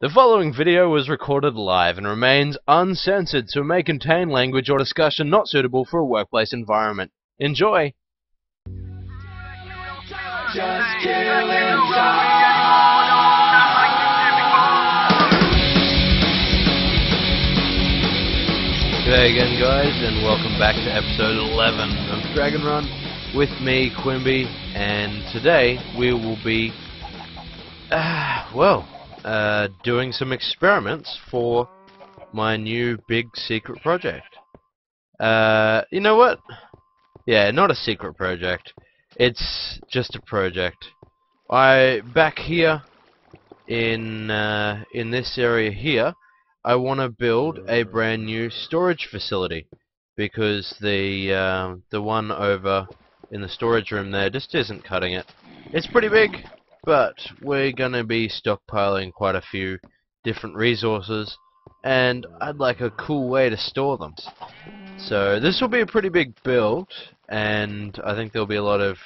The following video was recorded live and remains uncensored, so may contain language or discussion not suitable for a workplace environment. Enjoy! Just killing time. G'day again, guys, and welcome back to episode 11 of Dragon Run with me, Quimby, and today we will be, doing some experiments for my new big secret project. You know what? Yeah, not a secret project. It's just a project. Back here in this area here, I want to build a brand new storage facility because the one over in the storage room there just isn't cutting it. It's pretty big, but we're gonna be stockpiling quite a few different resources, and I'd like a cool way to store them. So this will be a pretty big build, and I think there'll be a lot of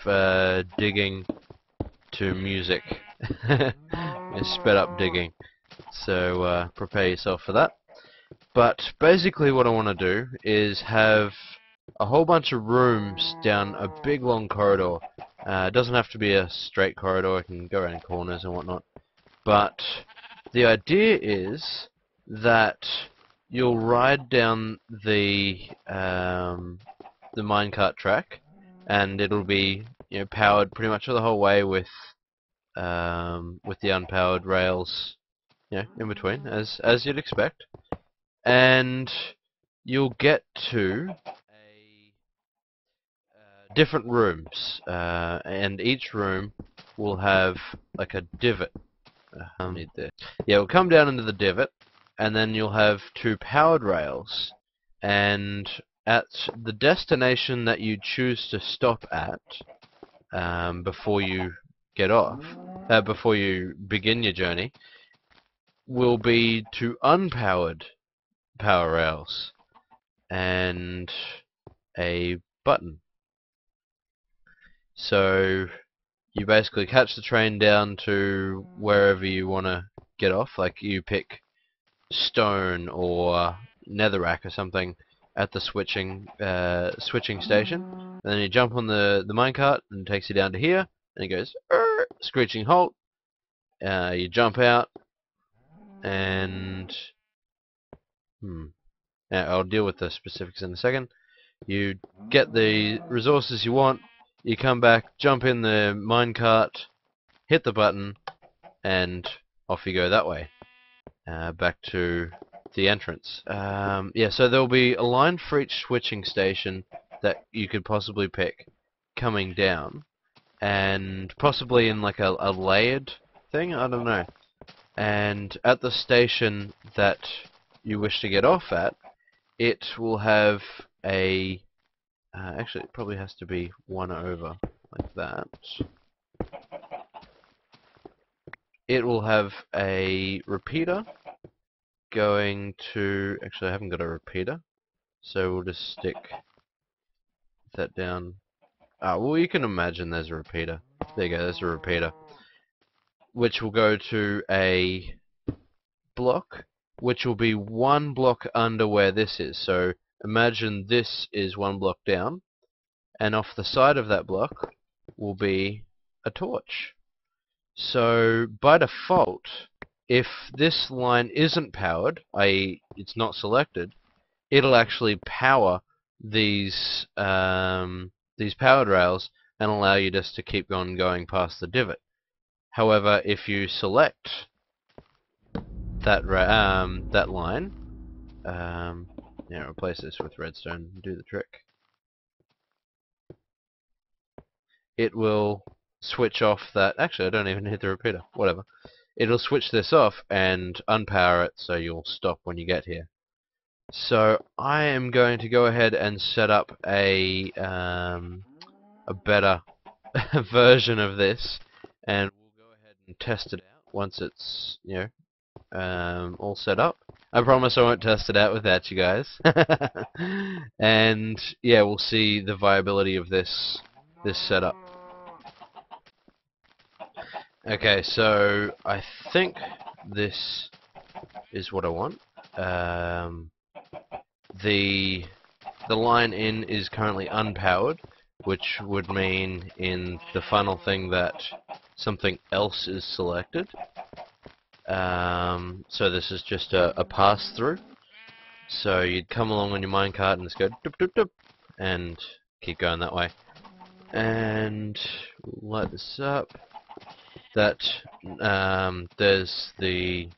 digging to music. Sped up digging. So prepare yourself for that. But basically what I want to do is have a whole bunch of rooms down a big long corridor. It doesn't have to be a straight corridor, I can go around corners and whatnot. But the idea is that you'll ride down the minecart track, and it'll be powered pretty much the whole way with the unpowered rails in between, as you'd expect, and you'll get to different rooms, and each room will have like a divot. We'll come down into the divot, and then you'll have two powered rails, and at the destination that you choose to stop at before you get off, before you begin your journey, will be to unpowered power rails and a button. So you basically catch the train down to wherever you want to get off, like you pick stone or netherrack or something at the switching station, and then you jump on the minecart and it takes you down to here, and it goes screeching halt. You jump out, and I'll deal with the specifics in a second. You get the resources you want, you come back, jump in the minecart, hit the button, and off you go that way, back to the entrance. So there'll be a line for each switching station that you could possibly pick coming down, and possibly in like a layered thing, I don't know. And at the station that you wish to get off at, it will have a actually it probably has to be one over like that. It will have a repeater going to, actually I haven't got a repeater, so we'll just stick that down. Well, you can imagine there's a repeater. There you go, there's a repeater, which will go to a block, which will be one block under where this is. So imagine this is one block down, and off the side of that block will be a torch. So by default, if this line isn't powered, i.e. it's not selected, it'll actually power these powered rails and allow you just to keep on going past the divot. However, if you select that line, replace this with redstone and do the trick, it will switch off that. Actually, I don't even need the repeater. Whatever. It'll switch this off and unpower it, so you'll stop when you get here. So I am going to go ahead and set up a better version of this, and we'll go ahead and test it out once it's all set up. I promise I won't test it out without you guys. And yeah, we'll see the viability of this setup. Okay, so I think this is what I want. The line in is currently unpowered, which would mean in the final thing that something else is selected. So this is just a pass-through. So you'd come along on your minecart and just go doop doop doop, and keep going that way. And light this up. That there's the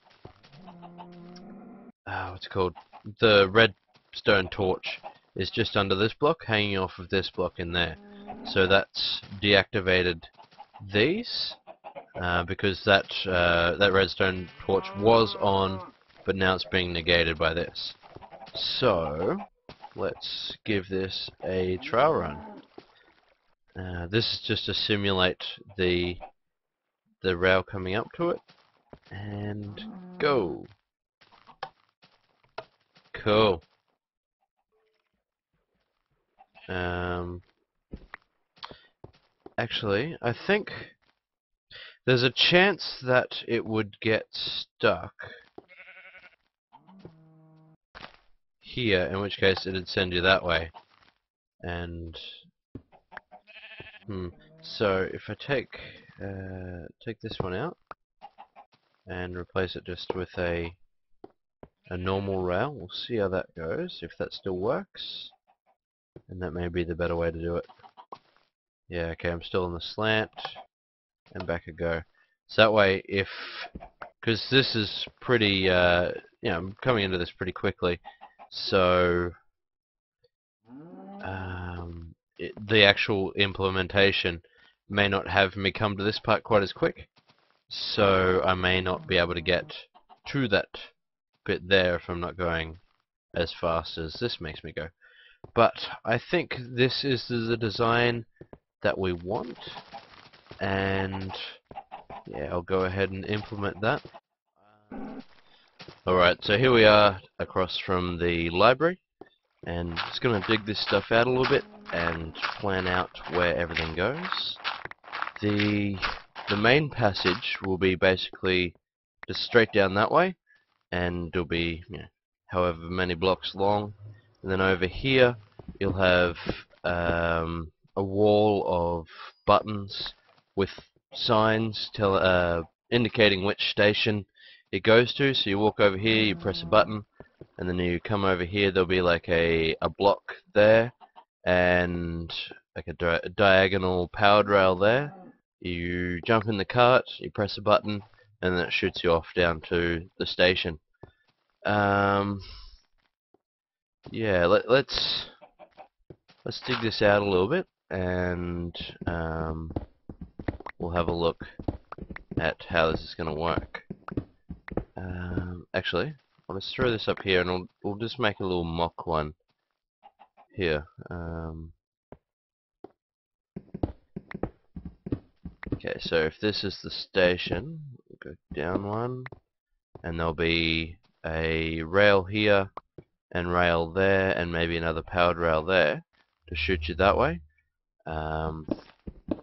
what's it called? The redstone torch is just under this block, hanging off of this block in there. So that's deactivated these because that redstone torch was on, but now it's being negated by this. So let's give this a trial run. This is just to simulate the rail coming up to it, and go. Cool. Actually, I think there's a chance that it would get stuck here, in which case it'd send you that way. And so if I take this one out and replace it just with a normal rail, we'll see how that goes, if that still works. And that may be the better way to do it. Yeah, okay, I'm still on the slant, and back I go. So that way, because this is pretty, you know, I'm coming into this pretty quickly, so the actual implementation may not have me come to this part quite as quick, so I may not be able to get to that bit there if I'm not going as fast as this makes me go. But I think this is the design that we want, and yeah, I'll go ahead and implement that. Alright, so here we are across from the library, and just going to dig this stuff out a little bit and plan out where everything goes. The main passage will be basically just straight down that way, and it'll be, you know, however many blocks long. And then over here you'll have a wall of buttons with signs indicating which station it goes to. So you walk over here, you press a button, and then you come over here, there'll be like a block there, and like a diagonal powered rail there. You jump in the cart, you press a button, and then it shoots you off down to the station. Yeah, let's dig this out a little bit, and we'll have a look at how this is going to work. Actually, I'll just throw this up here, and we'll just make a little mock one here. Okay, so if this is the station, we'll go down one, and there'll be a rail here, and rail there, and maybe another powered rail there to shoot you that way.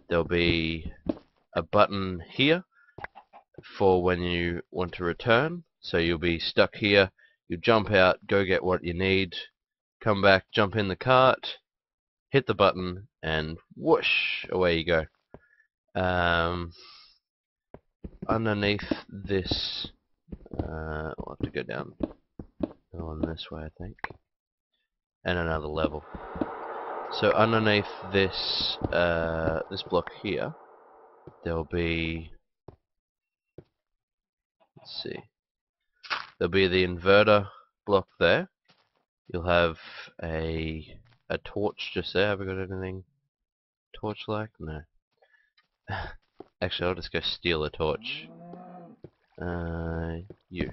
There'll be a button here for when you want to return, so you'll be stuck here, you jump out, go get what you need, come back, jump in the cart, hit the button, and whoosh, away you go. Underneath this, we'll have to go down on this way, I think, and another level. So underneath this this block here, there'll be, let's see, there'll be the inverter block there. You'll have a torch just there. Have I got anything torch-like? No. Actually, I'll just go steal a torch. You.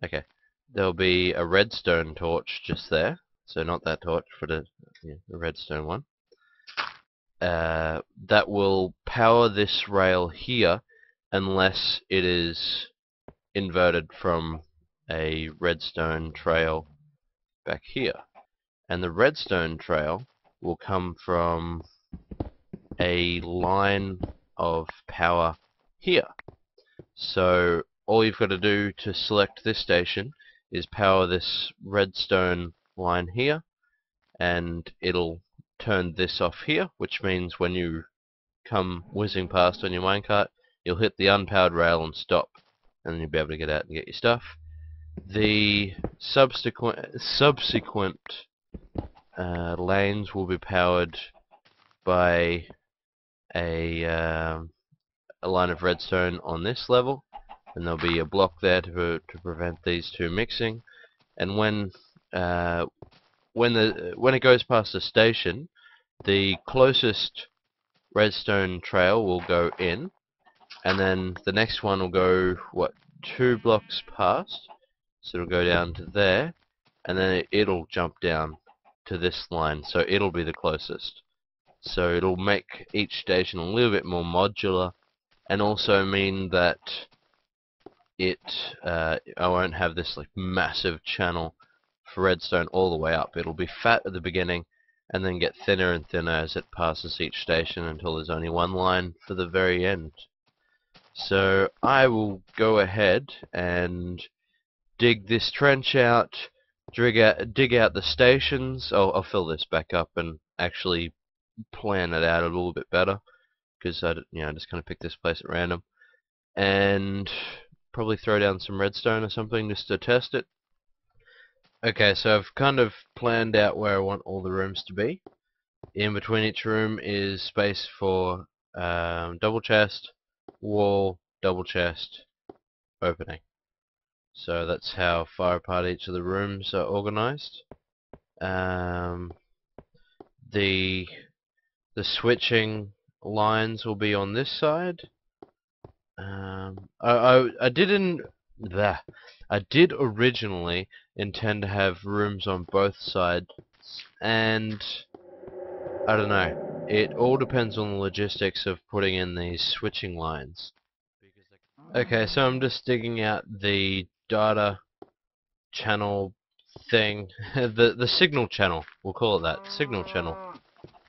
Okay. There'll be a redstone torch just there. So not that torch, but the redstone one. That will power this rail here unless it is inverted from a redstone trail back here. And the redstone trail will come from a line of power here. So all you've got to do to select this station is power this redstone line here, and it'll turn this off here, which means when you come whizzing past on your minecart, you'll hit the unpowered rail and stop, and then you'll be able to get out and get your stuff. The subsequent lanes will be powered by a line of redstone on this level, and there'll be a block there to prevent these two mixing. And when it goes past the station, the closest redstone trail will go in, and then the next one will go 2 blocks past, so it'll go down to there, and then it'll jump down to this line, so it'll be the closest. So it'll make each station a little bit more modular, and also mean that I won't have this like massive channel for redstone all the way up. It'll be fat at the beginning and then get thinner and thinner as it passes each station until there's only one line for the very end. So I will go ahead and dig this trench out, dig out the stations. I'll fill this back up and actually plan it out a little bit better, because I just kind of picked this place at random, and probably throw down some redstone or something just to test it. Okay, so I've kind of planned out where I want all the rooms to be. In between each room is space for double chest, wall, double chest, opening. So that's how far apart each of the rooms are organized. The switching lines will be on this side. I did originally intend to have rooms on both sides, and I don't know. It all depends on the logistics of putting in these switching lines. Okay, so I'm just digging out the data channel thing, the signal channel. We'll call it that, signal channel.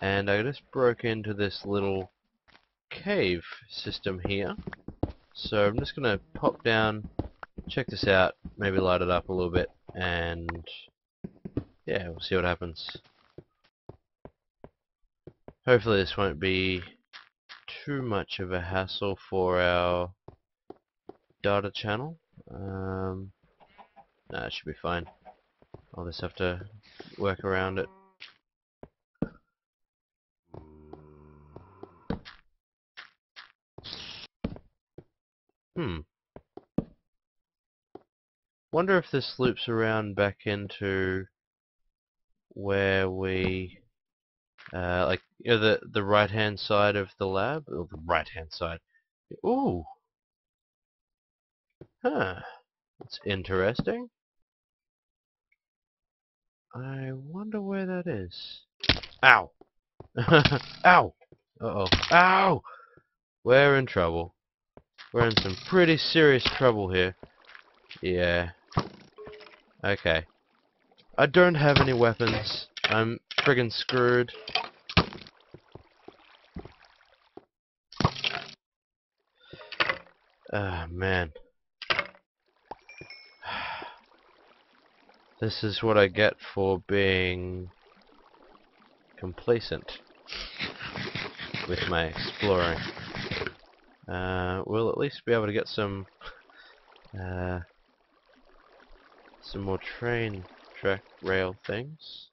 And I just broke into this little cave system here. So I'm just gonna pop down, check this out, maybe light it up a little bit, and yeah, we'll see what happens. Hopefully this won't be too much of a hassle for our data channel. It should be fine. I'll just have to work around it. Wonder if this loops around back into where we the right hand side of the lab, or the right hand side. Ooh, huh. That's interesting. I wonder where that is. Ow! Ow! Uh-oh. Ow! We're in trouble. We're in some pretty serious trouble here. Yeah. Okay. I don't have any weapons. I'm friggin' screwed. Ah, man. This is what I get for being complacent with my exploring. We'll at least be able to get some more train track rail things.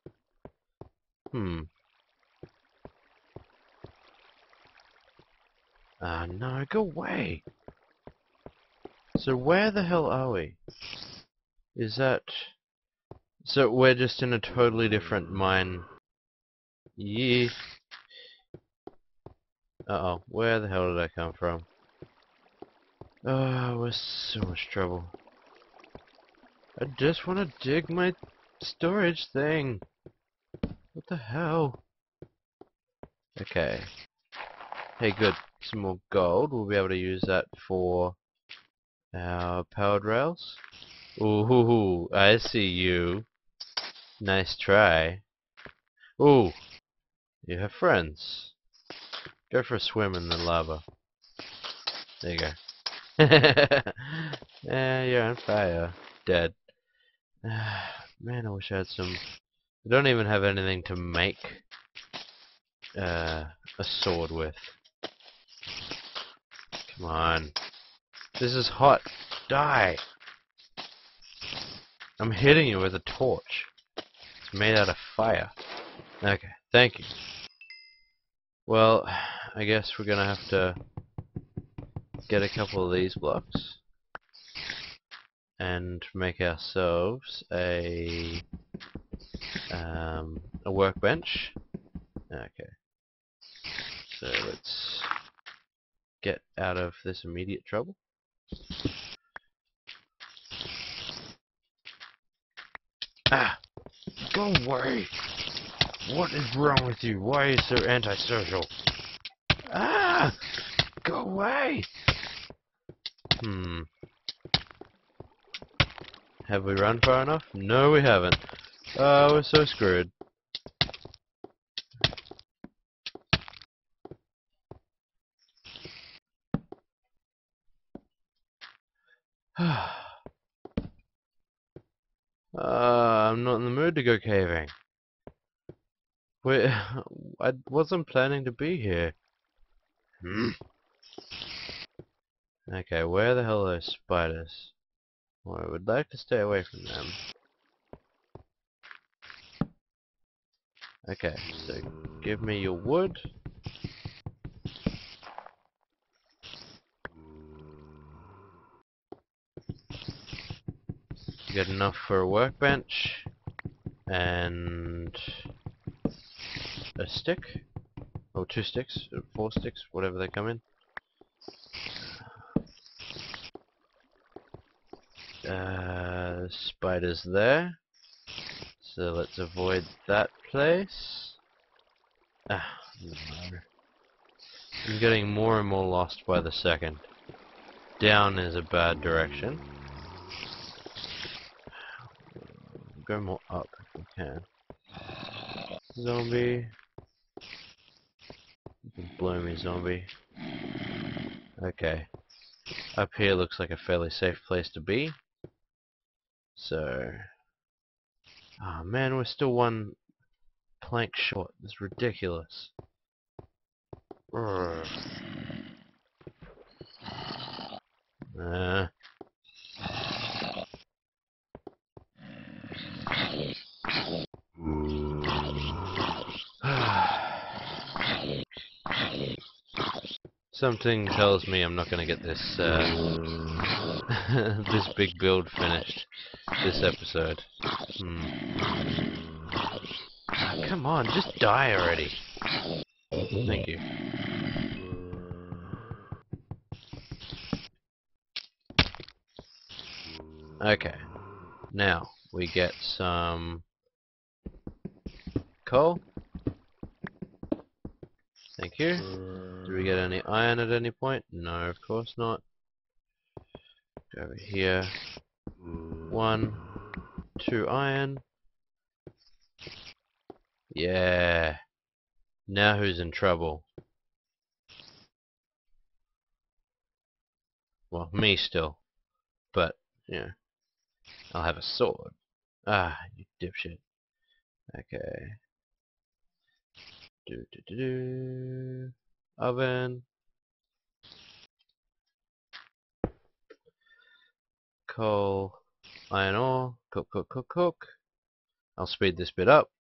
Ah, no, go away! So where the hell are we? Is that... So we're just in a totally different mine. Yeah. Uh-oh, where the hell did I come from? Oh, we're so much trouble. I just want to dig my storage thing. What the hell? Okay. Hey, good. Some more gold. We'll be able to use that for our powered rails. Ooh, I see you. Nice try. Ooh, you have friends. Go for a swim in the lava. There you go. Yeah, you're on fire. Dead. Man, I wish I had some... I don't even have anything to make a sword with. Come on. This is hot. Die! I'm hitting you with a torch. It's made out of fire. Okay, thank you. Well, I guess we're gonna have to get a couple of these blocks and make ourselves a workbench. Okay, so let's get out of this immediate trouble. Ah! Go away! What is wrong with you? Why are you so antisocial? Ah! Go away! Have we run far enough? No, we haven't. Oh, we're so screwed. I'm not in the mood to go caving. Wait, I wasn't planning to be here. Okay, where the hell are those spiders? Well, I would like to stay away from them. Okay, so give me your wood. Get enough for a workbench. And a stick. Or 2 sticks, or 4 sticks, whatever they come in. Spiders there. So let's avoid that place. Ah, no. I'm getting more and more lost by the second. Down is a bad direction. Go more up if we can. Zombie. You can blow me, zombie. Okay. Up here looks like a fairly safe place to be. So... oh man, we're still one plank short. It's ridiculous. Uh. Something tells me I'm not going to get this this big build finished this episode. Come on, just die already. Thank you. Okay, now we get some coal. Thank you. Do we get any iron at any point? No, of course not. Go over here. 1, 2 iron. Yeah. Now who's in trouble? Well, me still. But, you know, I'll have a sword. Ah, you dipshit. Okay. Oven. Coal. Iron ore. Cook, cook, cook, cook. I'll speed this bit up.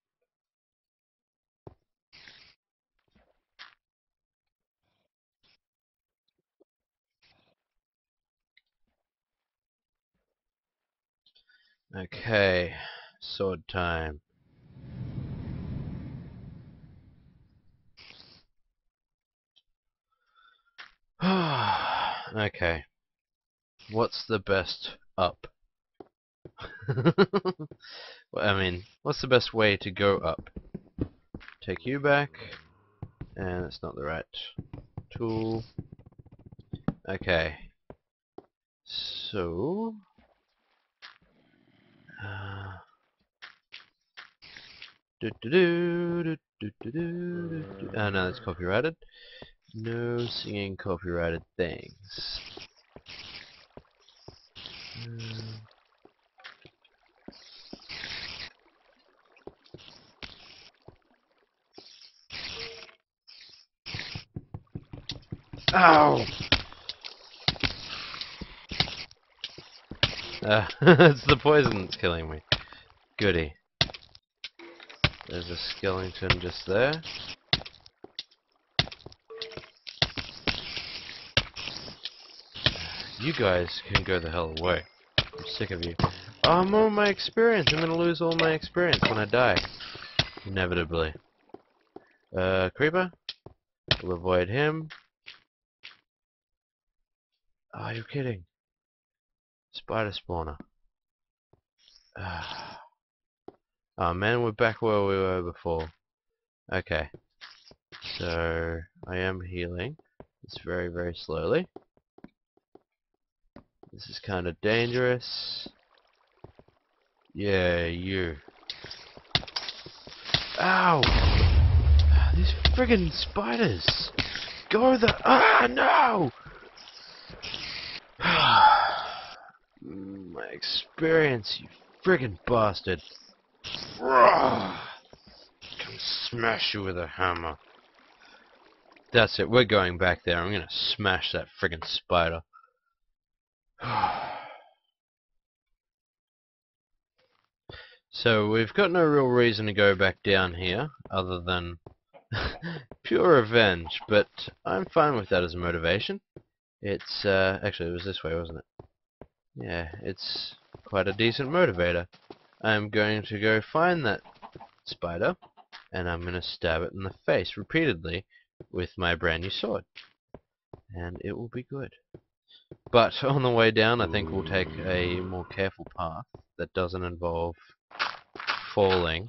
Okay. Sword time. Okay. What's the best up? Well, I mean, what's the best way to go up? Take you back. And it's not the right tool. Okay. So... oh no, that's copyrighted. No singing copyrighted things. Ow! It's the poison that's killing me. Goody. There's a skeleton just there. You guys can go the hell away. I'm sick of you. Oh, I'm all my experience. I'm gonna lose all my experience when I die. Inevitably. Creeper? We'll avoid him. Oh, you're kidding. Spider spawner. Oh man, we're back where we were before. Okay. So, I am healing. It's very, very slowly. This is kind of dangerous. Yeah, you. Ow! These friggin' spiders! Go the— Ah, no! My experience, you friggin' bastard. Come smash you with a hammer. That's it, we're going back there. I'm gonna smash that friggin' spider. So, we've got no real reason to go back down here, other than pure revenge, but I'm fine with that as a motivation. It's, actually it was this way, wasn't it? Yeah, it's quite a decent motivator. I'm going to go find that spider, and I'm going to stab it in the face repeatedly with my brand new sword. And it will be good. But on the way down, I think we'll take a more careful path that doesn't involve falling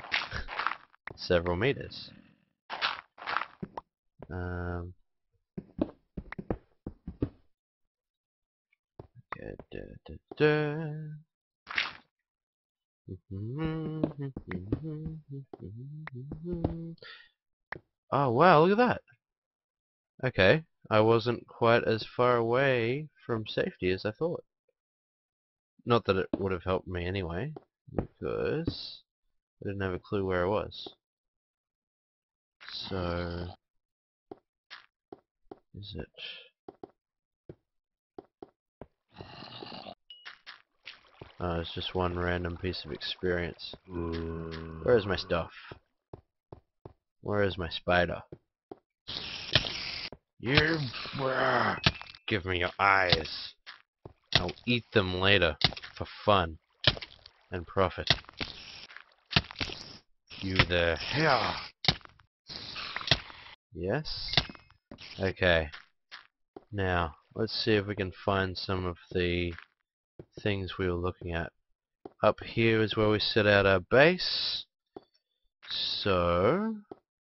several meters. Oh wow, look at that. Okay, I wasn't quite as far away from safety as I thought. Not that it would have helped me anyway, because I didn't have a clue where I was. So, is it? Oh, it's just one random piece of experience. Where is my stuff? Where is my spider? You give me your eyes. I'll eat them later for fun and profit. You there? Here. Yes? Okay. Now, let's see if we can find some of the things we were looking at. Up here is where we set out our base. So,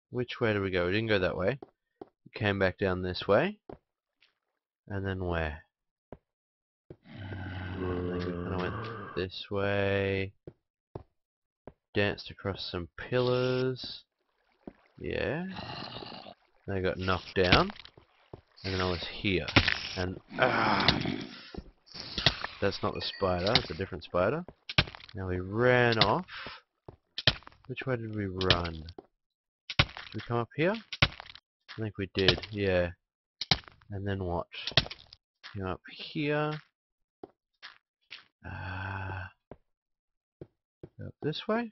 which way did we go? We didn't go that way. We came back down this way. And then where? I think we kind of went this way. Danced across some pillars. Yeah. Then I got knocked down. And then I was here. And that's not the spider, it's a different spider. Now we ran off. Which way did we run? Did we come up here? I think we did, yeah. And then what? Came up here. Up this way?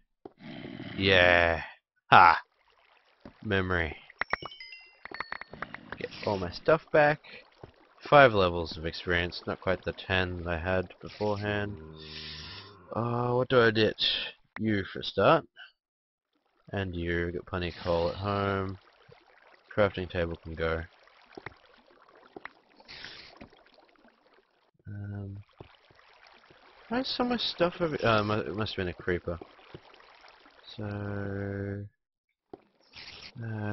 Yeah. Ha! Memory. Get all my stuff back. 5 levels of experience, not quite the 10 that I had beforehand. What do I ditch? You for a start. And you, got plenty of coal at home. Crafting table can go. Where's some of my stuff over— it must have been a creeper. So,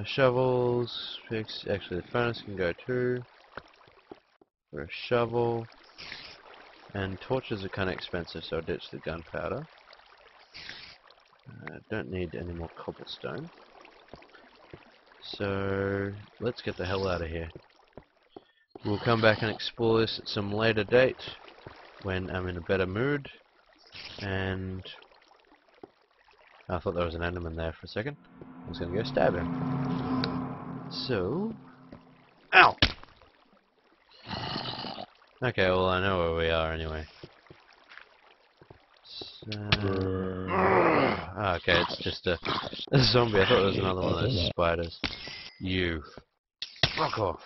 shovels, picks— actually the furnace can go too. For a shovel. And torches are kind of expensive, so I'll ditch the gunpowder. Don't need any more cobblestone. So let's get the hell out of here. We'll come back and explore this at some later date when I'm in a better mood. And I thought there was an enderman there for a second. I was gonna go stab him. So, ow! Okay, well I know where we are anyway. So, okay, it's just a zombie. I thought it was another one of those spiders. You, fuck off!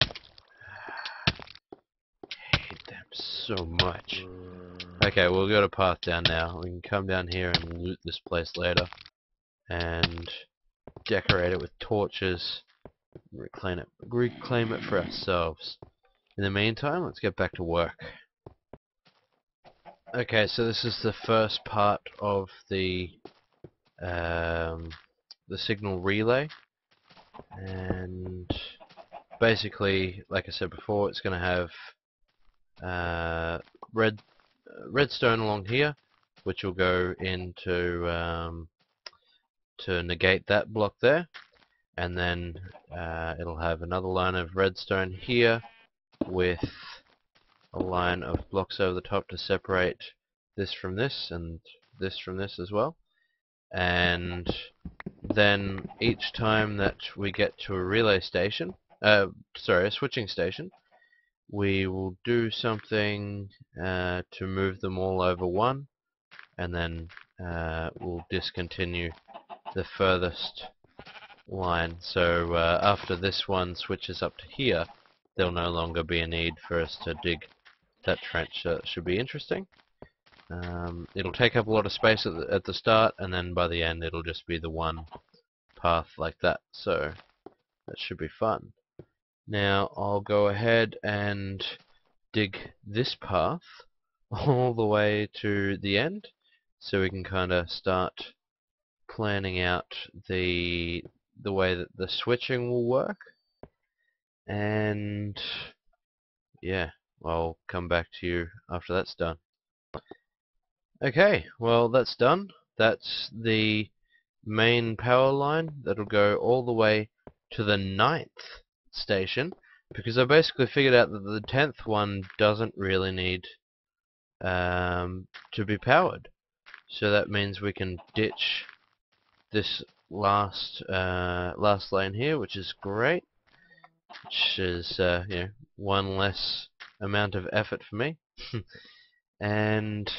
I hate them so much. Okay, we'll go to path down now. We can come down here and loot this place later, and decorate it with torches. Reclaim it for ourselves. In the meantime, let's get back to work. Okay, so this is the first part of the signal relay, and basically, like I said before, it's going to have redstone along here, which will go into to negate that block there, and then it'll have another line of redstone here with a line of blocks over the top to separate this from this and this from this as well. And then each time that we get to a relay station, sorry, a switching station, we will do something to move them all over one, and then we'll discontinue the furthest line. So after this one switches up to here, there'll no longer be a need for us to dig that trench. So it should be interesting. It'll take up a lot of space at the start, and then by the end it'll just be the one path like that. So that should be fun. Now I'll go ahead and dig this path all the way to the end, so we can kind of start planning out the way that the switching will work. And yeah, I'll come back to you after that's done. Okay, well that's done. That's the main power line that'll go all the way to the 9th station, because I basically figured out that the 10th one doesn't really need to be powered. So that means we can ditch this last lane here, which is great. Which is you know, one less amount of effort for me. And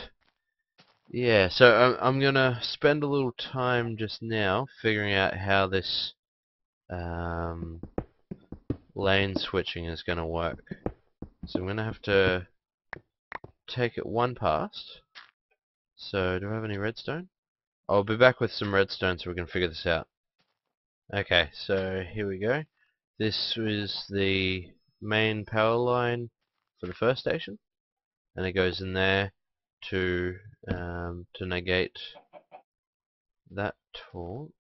yeah, so I'm gonna spend a little time just now figuring out how this lane switching is gonna work. So I'm gonna have to take it one past. So do I have any redstone? I'll be back with some redstone so we can figure this out. Okay, so here we go. This is the main power line for the first station, and it goes in there to negate that torch.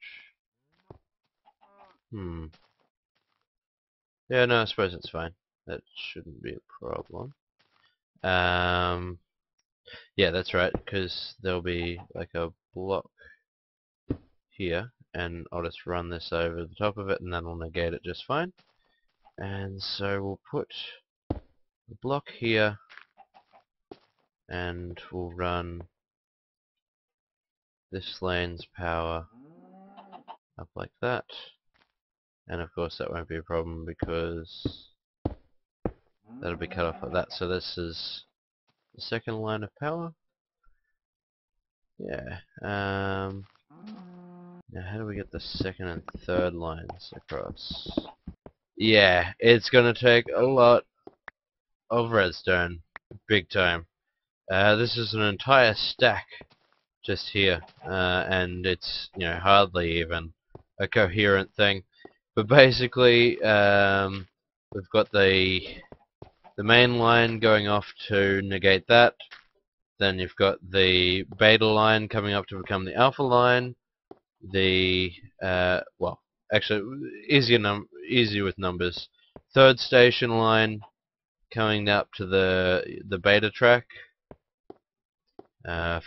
Yeah, no, I suppose it's fine. That shouldn't be a problem. Yeah, that's right, because there'll be like a block here, and I'll just run this over the top of it, and then we'll negate it just fine. And so we'll put the block here, and we'll run this lane's power up like that. And of course that won't be a problem because that'll be cut off like that. So this is the second line of power. Yeah. Now how do we get the second and third lines across? Yeah, it's gonna take a lot of redstone. Big time. This is an entire stack just here, and it's, you know, hardly even a coherent thing. But basically, we've got the main line going off to negate that. Then you've got the beta line coming up to become the alpha line. The well, actually, easier with numbers. Third station line coming up to the beta track.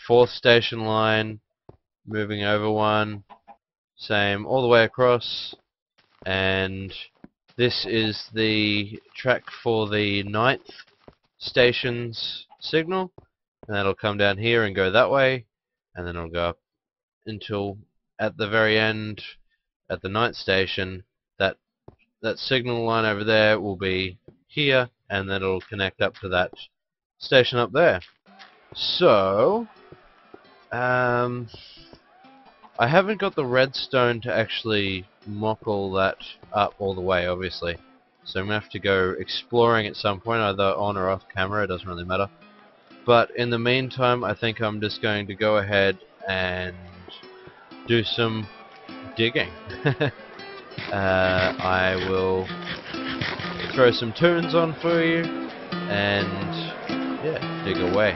Fourth station line moving over one. Same all the way across, and this is the track for the 9th station's signal, and that'll come down here and go that way, and then it'll go up until at the very end at the 9th station. That signal line over there will be here, and then it'll connect up to that station up there. So I haven't got the redstone to actually mock all that up all the way, obviously. So I'm going to have to go exploring at some point, either on or off camera, it doesn't really matter. But in the meantime, I think I'm just going to go ahead and do some digging. I will throw some tunes on for you, and yeah, dig away.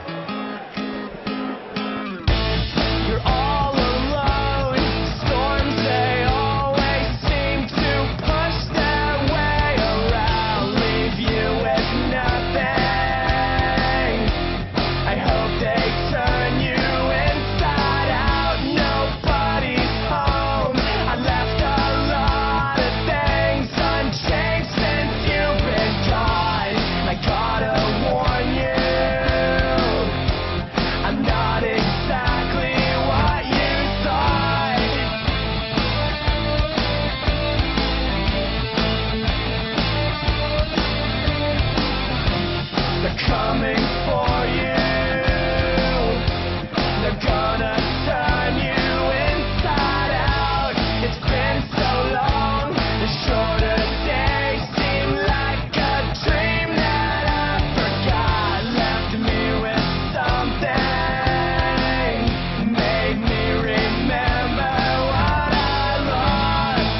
You're all alone. Storms, they always seem to push their way around, leave you with nothing. I hope they turn you inside out. Nobody's home. I left a lot of things unchanged since you've been gone. I gotta warn you, I'm not exactly what you thought. They're coming for you. They're gonna turn you inside out. It's been so long. The shorter days seem like a dream that I forgot. Left me with something, made me remember what I lost.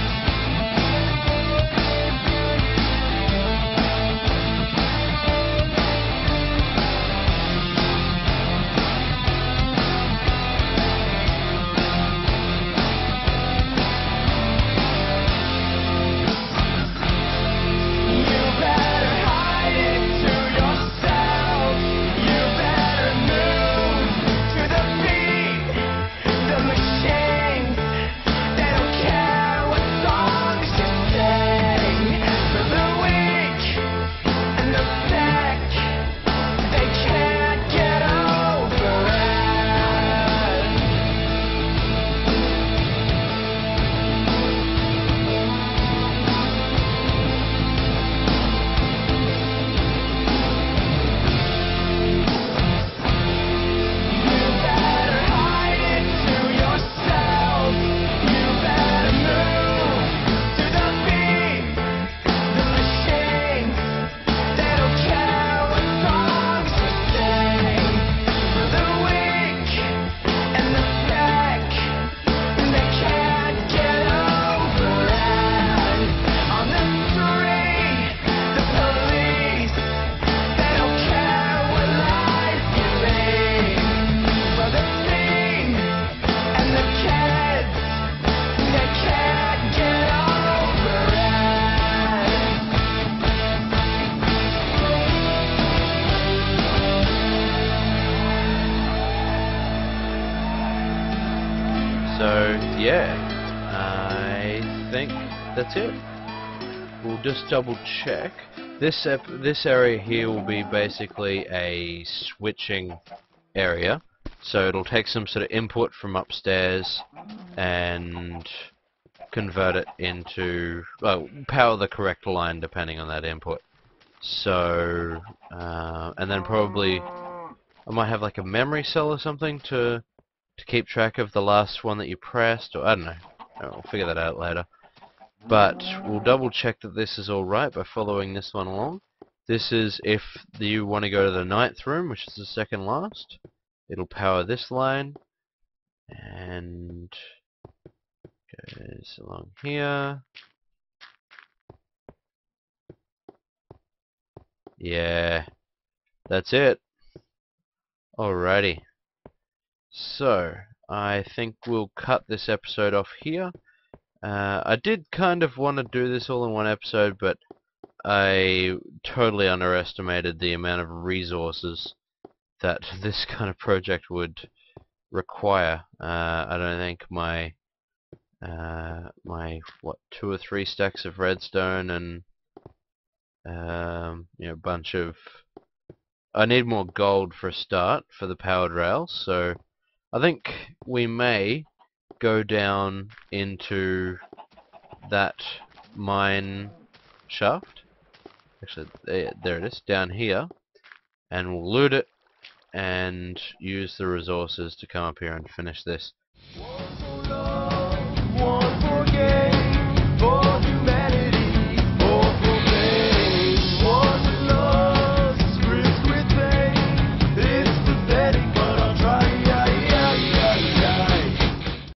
You better hide it to yourself. You better move to the beat. The machines, they don't care what songs you sing. For the weak and the sick, they can't get over it. You better hide it to yourself. You better move to the beat. The machines, they don't care what songs you sing. For the weak and the sick, they can't get over it. On the street, the police, they don't care what life you lead. For the scene and the kids, they can't get over it. So yeah, I think that's it. We'll just double check. This area here will be basically a switching area. So it'll take some sort of input from upstairs and convert it into, well, power the correct line depending on that input. So and then probably I might have like a memory cell or something to keep track of the last one that you pressed, or I don't know. We'll figure that out later. But we'll double check that this is alright by following this one along. This is if you want to go to the 9th room, which is the second last. It'll power this line, and goes along here. Yeah, that's it. Alrighty. So, I think we'll cut this episode off here. I did kind of want to do this all in one episode, but I totally underestimated the amount of resources that this kind of project would require. I don't think my my, what, 2 or 3 stacks of redstone and a bunch of... I need more gold for a start for the powered rails, so I think we may go down into that mine shaft. Actually, there it is, down here, and we'll loot it and use the resources to come up here and finish this.